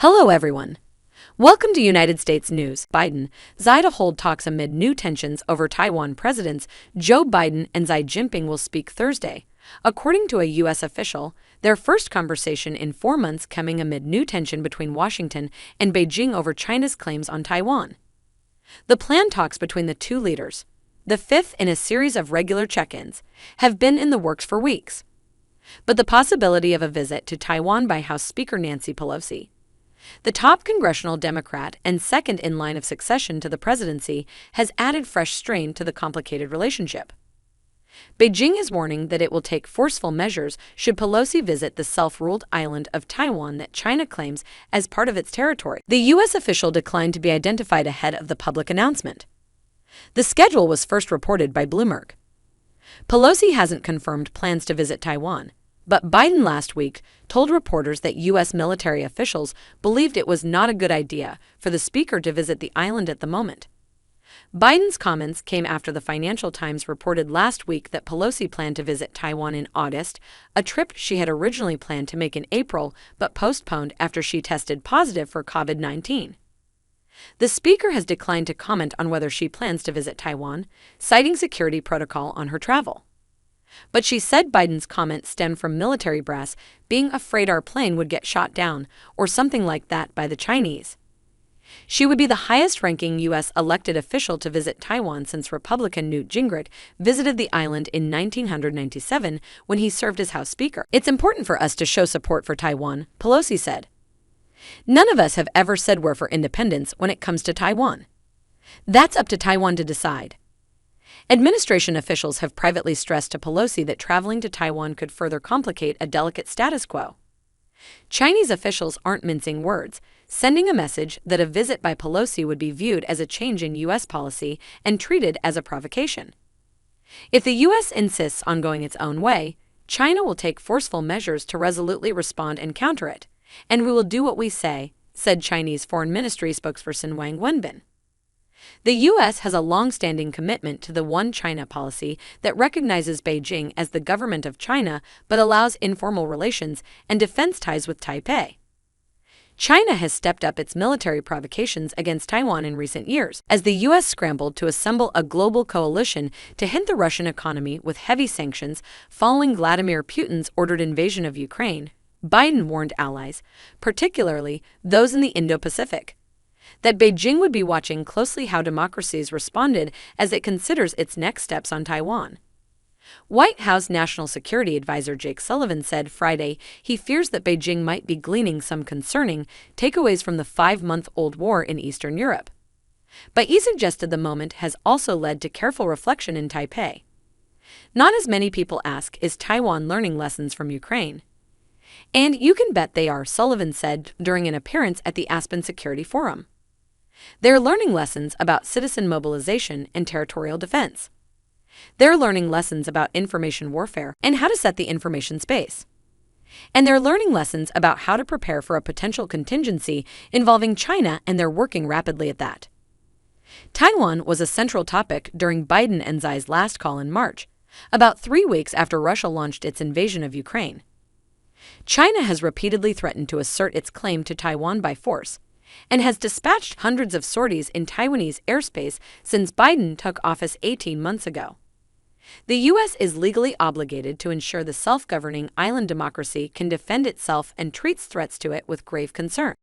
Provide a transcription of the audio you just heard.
Hello, everyone. Welcome to United States News. Biden, Xi to hold talks amid new tensions over Taiwan. Presidents Joe Biden and Xi Jinping will speak Thursday, according to a U.S. official, their first conversation in 4 months coming amid new tension between Washington and Beijing over China's claims on Taiwan. The planned talks between the two leaders, the fifth in a series of regular check-ins, have been in the works for weeks. But the possibility of a visit to Taiwan by House Speaker Nancy Pelosi, the top congressional Democrat and second in line of succession to the presidency, has added fresh strain to the complicated relationship. Beijing is warning that it will take forceful measures should Pelosi visit the self-ruled island of Taiwan that China claims as part of its territory. The U.S. official declined to be identified ahead of the public announcement. The schedule was first reported by Bloomberg. Pelosi hasn't confirmed plans to visit Taiwan, but Biden last week told reporters that U.S. military officials believed it was not a good idea for the speaker to visit the island at the moment. Biden's comments came after the Financial Times reported last week that Pelosi planned to visit Taiwan in August, a trip she had originally planned to make in April but postponed after she tested positive for COVID-19. The speaker has declined to comment on whether she plans to visit Taiwan, citing security protocol on her travel. But she said Biden's comments stemmed from military brass being afraid our plane would get shot down or something like that by the Chinese. She would be the highest-ranking U.S. elected official to visit Taiwan since Republican Newt Gingrich visited the island in 1997 when he served as House Speaker. "It's important for us to show support for Taiwan," Pelosi said. "None of us have ever said we're for independence when it comes to Taiwan. That's up to Taiwan to decide." Administration officials have privately stressed to Pelosi that traveling to Taiwan could further complicate a delicate status quo. Chinese officials aren't mincing words, sending a message that a visit by Pelosi would be viewed as a change in U.S. policy and treated as a provocation. If the U.S. insists on going its own way, China will take forceful measures to resolutely respond and counter it, and we will do what we say, said Chinese Foreign Ministry spokesperson Wang Wenbin. The U.S. has a long-standing commitment to the One China policy that recognizes Beijing as the government of China but allows informal relations and defense ties with Taipei. China has stepped up its military provocations against Taiwan in recent years, as the U.S. scrambled to assemble a global coalition to hit the Russian economy with heavy sanctions following Vladimir Putin's ordered invasion of Ukraine. Biden warned allies, particularly those in the Indo-Pacific, that Beijing would be watching closely how democracies responded as it considers its next steps on Taiwan. White House National Security Advisor Jake Sullivan said Friday he fears that Beijing might be gleaning some concerning takeaways from the 5-month-old war in Eastern Europe. But he suggested the moment has also led to careful reflection in Taipei. Not as many people ask, is Taiwan learning lessons from Ukraine? And you can bet they are, Sullivan said during an appearance at the Aspen Security Forum. They're learning lessons about citizen mobilization and territorial defense. They're learning lessons about information warfare and how to set the information space. And they're learning lessons about how to prepare for a potential contingency involving China, and they're working rapidly at that. Taiwan was a central topic during Biden and Xi's last call in March, about 3 weeks after Russia launched its invasion of Ukraine. China has repeatedly threatened to assert its claim to Taiwan by force, and has dispatched hundreds of sorties in Taiwanese airspace since Biden took office 18 months ago. The U.S. is legally obligated to ensure the self-governing island democracy can defend itself and treats threats to it with grave concern.